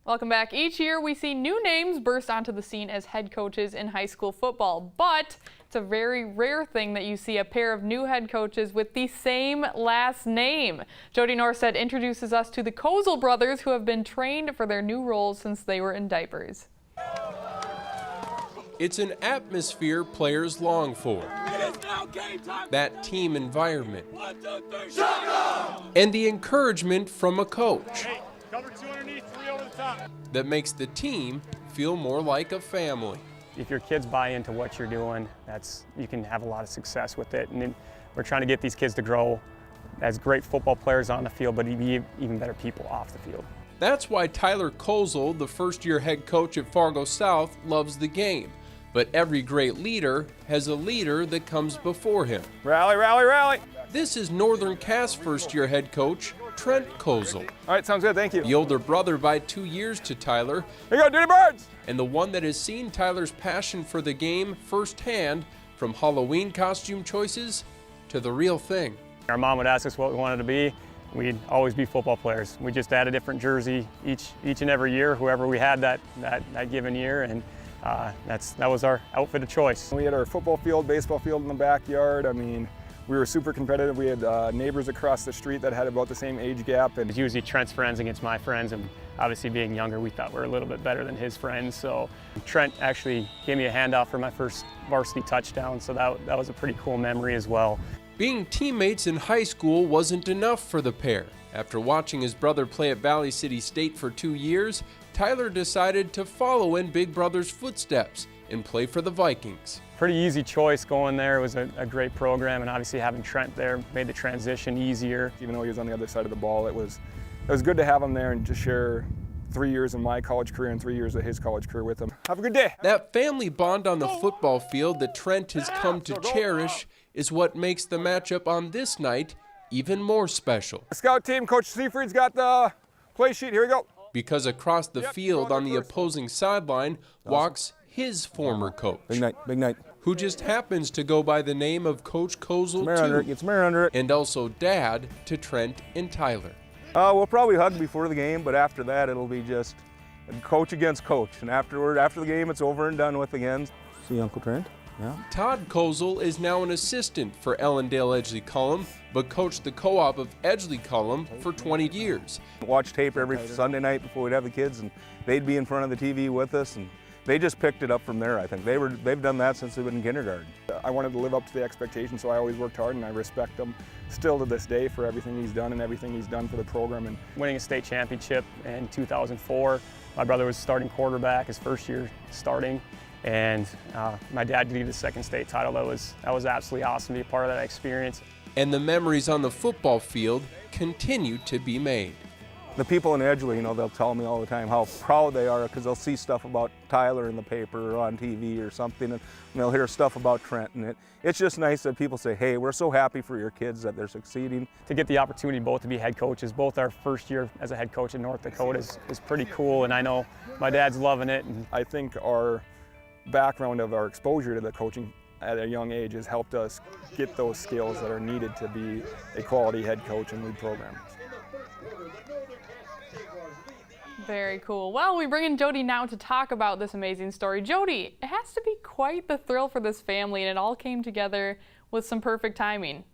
Welcome back. Each year we see new names burst onto the scene as head coaches in high school football, but it's a very rare thing that you see a pair of new head coaches with the same last name. Jody Norstedt introduces us to the Kozel brothers, who have been trained for their new roles since they were in diapers. It's an atmosphere players long for. That team environment. 1, 2, 3, and the encouragement from a coach. Cover 2 underneath, 3 over the top. That makes the team feel more like a family. If your kids buy into what you're doing, you can have a lot of success with it. And then we're trying to get these kids to grow as great football players on the field, but be even better people off the field. That's why Tyler Kozel, the first-year head coach at Fargo South, loves the game. But every great leader has a leader that comes before him. Rally, rally, rally. This is Northern Cass first-year head coach Trent Kozel. All right, sounds good, thank you. The older brother by 2 years to Tyler. Here you go, Dirty Birds! And the one that has seen Tyler's passion for the game firsthand, from Halloween costume choices to the real thing. Our mom would ask us what we wanted to be. We'd always be football players. We just add a different jersey each and every year, whoever we had that given year, and that was our outfit of choice. We had our football field, baseball field in the backyard. I mean, we were super competitive. We had neighbors across the street that had about the same age gap. And it's usually Trent's friends against my friends, and obviously being younger, we thought we were a little bit better than his friends. So Trent actually gave me a handoff for my first varsity touchdown, so that was a pretty cool memory as well. Being teammates in high school wasn't enough for the pair. After watching his brother play at Valley City State for 2 years, Tyler decided to follow in Big Brother's footsteps and play for the Vikings. Pretty easy choice going there. It was a great program, and obviously having Trent there made the transition easier. Even though he was on the other side of the ball, it was good to have him there and to share 3 years of my college career and 3 years of his college career with him. Have a good day. That family bond on the football field that Trent has come to cherish is what makes the matchup on this night even more special. Scout team, Coach Seafried's got the play sheet. Here we go. Because across the field on the opposing sideline walks his former coach. Big night, big night. Who just happens to go by the name of Coach Kozel too. It's Mare under it. And also dad to Trent and Tyler. We'll probably hug before the game, but after that it'll be just coach against coach. And after the game it's over and done with again. See Uncle Trent? Yeah. Todd Kozel is now an assistant for Ellendale Edgeley Cullum, but coached the co-op of Edgeley Cullum for 20 years. Watch tape every Sunday night before we'd have the kids, and they'd be in front of the TV with us, and they just picked it up from there. I think they've done that since they've been in kindergarten. I wanted to live up to the expectations, so I always worked hard, and I respect him still to this day for everything he's done and everything he's done for the program. And winning a state championship in 2004, my brother was starting quarterback his first year starting. And my dad did the second state title. That was absolutely awesome to be a part of that experience. And the memories on the football field continue to be made. The people in Edgeley, they'll tell me all the time how proud they are because they'll see stuff about Tyler in the paper or on TV or something, and they'll hear stuff about Trent. And it's just nice that people say, hey, we're so happy for your kids that they're succeeding. To get the opportunity both to be head coaches, both our first year as a head coach in North Dakota is pretty cool, and I know my dad's loving it. And I think our background of our exposure to the coaching at a young age has helped us get those skills that are needed to be a quality head coach and lead program. Very cool. Well, we bring in Jody now to talk about this amazing story. Jody, it has to be quite the thrill for this family, and it all came together with some perfect timing.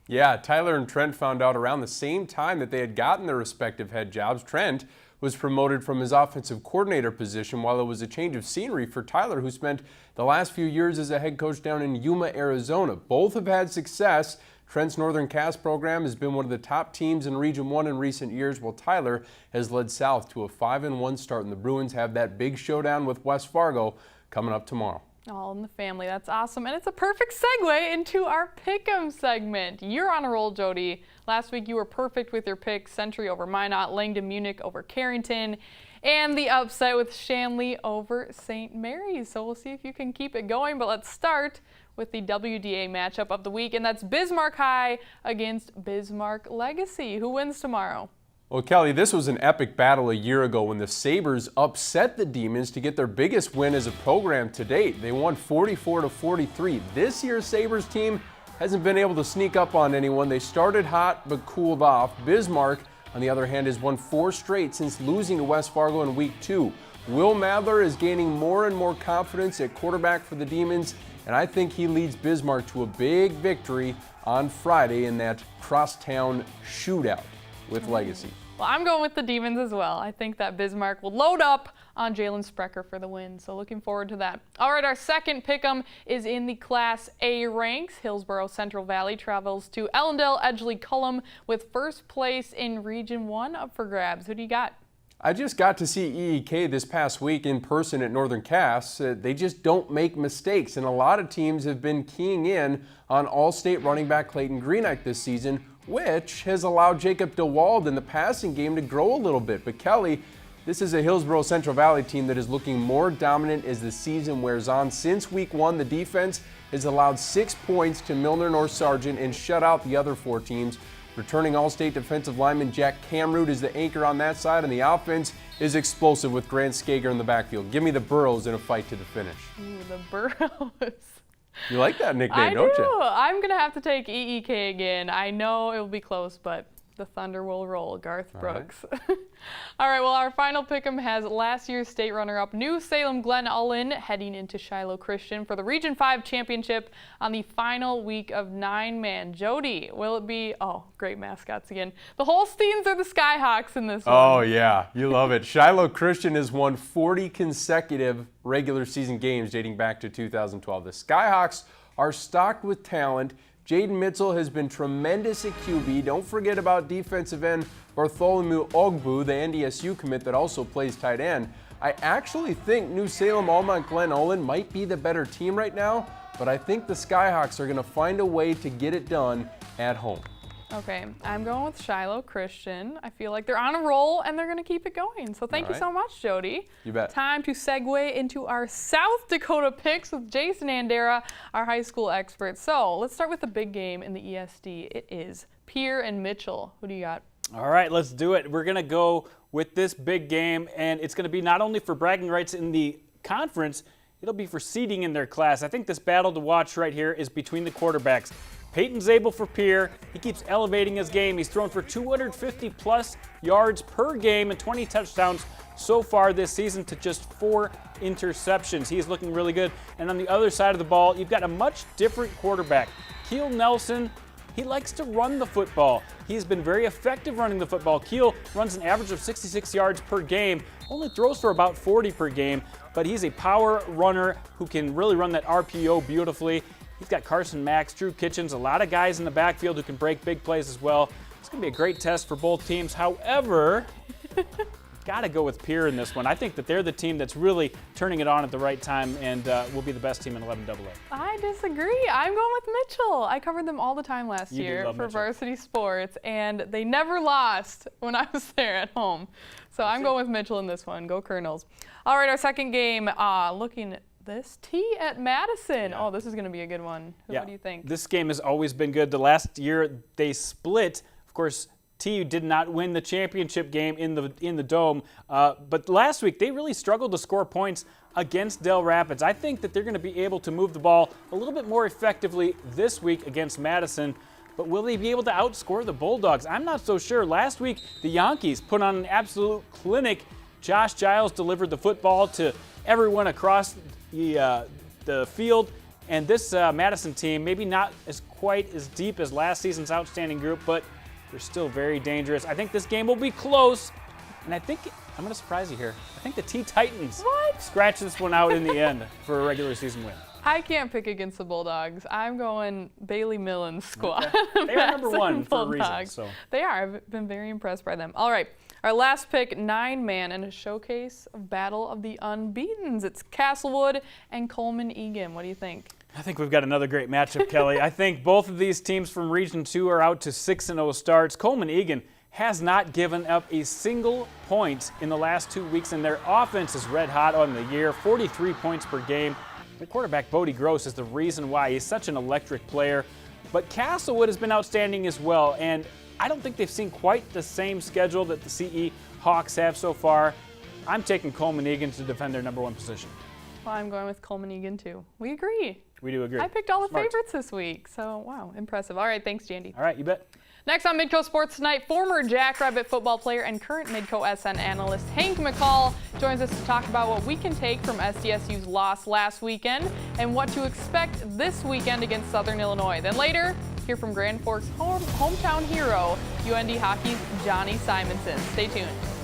Yeah, Tyler and Trent found out around the same time that they had gotten their respective head jobs. Trent was promoted from his offensive coordinator position, while it was a change of scenery for Tyler, who spent the last few years as a head coach down in Yuma, Arizona. Both have had success. Trent's Northern Cass program has been one of the top teams in Region 1 in recent years, while Tyler has led South to a 5-1 start, and the Bruins have that big showdown with West Fargo coming up tomorrow. All in the family. That's awesome. And it's a perfect segue into our Pickem segment. You're on a roll, Jody. Last week you were perfect with your picks: Century over Minot, Langdon Munich over Carrington, and the upset with Shanley over St. Mary's. So we'll see if you can keep it going. But let's start with the WDA matchup of the week, and that's Bismarck High against Bismarck Legacy. Who wins tomorrow? Well, Kelly, this was an epic battle a year ago when the Sabres upset the Demons to get their biggest win as a program to date. They won 44-43. This year's Sabres team hasn't been able to sneak up on anyone. They started hot but cooled off. Bismarck on the other hand, has won 4 straight since losing to West Fargo in Week 2. Will Madler is gaining more and more confidence at quarterback for the Demons, and I think he leads Bismarck to a big victory on Friday in that crosstown shootout with Legacy. Well, I'm going with the Demons as well. I think that Bismarck will load up on Jalen Sprecher for the win, so looking forward to that. All right, our second pick'em is in the Class A ranks. Hillsborough Central Valley travels to Ellendale Edgeley Cullum with first place in Region 1 up for grabs. Who do you got? I just got to see EEK this past week in person at Northern Cass. They just don't make mistakes, and a lot of teams have been keying in on All-State running back Clayton Greenike this season, which has allowed Jacob DeWald in the passing game to grow a little bit. But Kelly, this is a Hillsborough Central Valley team that is looking more dominant as the season wears on. Since Week 1, the defense has allowed 6 points to Milner North Sargent and shut out the other 4 teams. Returning All-State defensive lineman Jack Camroot is the anchor on that side, and the offense is explosive with Grant Skager in the backfield. Give me the Burros in a fight to the finish. Ooh, the Burros. You like that nickname, don't you? I'm going to have to take EEK again. I know it will be close, but the Thunder will roll. Garth Brooks. Right. All right, well, our final pick'em has last year's state runner-up New Salem Glen Ullin heading into Shiloh Christian for the Region 5 championship on the final week of 9-man. Jody, will it be, oh, great mascots again, the Holsteins or the Skyhawks in this one? Oh, yeah, you love it. Shiloh Christian has won 40 consecutive regular season games dating back to 2012. The Skyhawks are stocked with talent. Jaden Mitchell has been tremendous at QB. Don't forget about defensive end Bartholomew Ogbu, the NDSU commit that also plays tight end. I actually think New Salem Almont Glen Ullin might be the better team right now, but I think the Skyhawks are going to find a way to get it done at home. Okay, I'm going with Shiloh Christian. I feel like they're on a roll and they're going to keep it going. So thank you so much, Jody. You bet. Time to segue into our South Dakota picks with Jason Andera, our high school expert. So let's start with the big game in the ESD. It is Pierre and Mitchell. Who do you got? All right, let's do it. We're going to go with this big game, and it's going to be not only for bragging rights in the conference, it'll be for seeding in their class. I think this battle to watch right here is between the quarterbacks. Peyton Zabel for Pierre. He keeps elevating his game. He's thrown for 250-plus yards per game and 20 touchdowns so far this season to just 4 interceptions. He's looking really good. And on the other side of the ball, you've got a much different quarterback. Keel Nelson, he likes to run the football. He's been very effective running the football. Keel runs an average of 66 yards per game, only throws for about 40 per game, but he's a power runner who can really run that RPO beautifully. He's got Carson Max, Drew Kitchens, a lot of guys in the backfield who can break big plays as well. It's going to be a great test for both teams. However, got to go with Pierre in this one. I think that they're the team that's really turning it on at the right time and will be the best team in 11AA. I disagree. I'm going with Mitchell. I covered them all the time last year for Mitchell. varsity sports, and they never lost when I was there at home. So I'm going with Mitchell in this one. Go Colonels. All right, our second game, looking at this, T at Madison. Yeah. Oh, this is going to be a good one. What do you think? This game has always been good. The last year they split. Of course, T did not win the championship game in the Dome, but last week they really struggled to score points against Del Rapids. I think that they're going to be able to move the ball a little bit more effectively this week against Madison. But will they be able to outscore the Bulldogs? I'm not so sure. Last week, the Yankees put on an absolute clinic. Josh Giles delivered the football to everyone across the field. And this Madison team, maybe not quite as deep as last season's outstanding group, but they're still very dangerous. I think this game will be close. And I think, I'm going to surprise you here, I think the T-Titans scratch this one out in the end for a regular season win. I can't pick against the Bulldogs. I'm going Bailey Millen's squad. Okay. They are number one for a reason. So. They are. I've been very impressed by them. All right. Our last pick, 9-man, and a showcase of Battle of the Unbeatens. It's Castlewood and Coleman Egan. What do you think? I think we've got another great matchup, Kelly. I think both of these teams from Region 2 are out to 6-0 starts. Coleman Egan has not given up a single point in the last 2 weeks, and their offense is red hot on the year, 43 points per game. Their quarterback, Bodie Gross, is the reason why. He's such an electric player. But Castlewood has been outstanding as well, and I don't think they've seen quite the same schedule that the CE Hawks have so far. I'm taking Coleman Egan to defend their number one position. Well, I'm going with Coleman Egan, too. We agree. We do agree. I picked all the favorites this week, so wow, impressive. All right, thanks, Jandy. All right, you bet. Next on Midco Sports tonight, former Jackrabbit football player and current Midco SN analyst Hank McCall joins us to talk about what we can take from SDSU's loss last weekend and what to expect this weekend against Southern Illinois. Then later, hear from Grand Forks hometown hero, UND Hockey's Johnny Simonson. Stay tuned.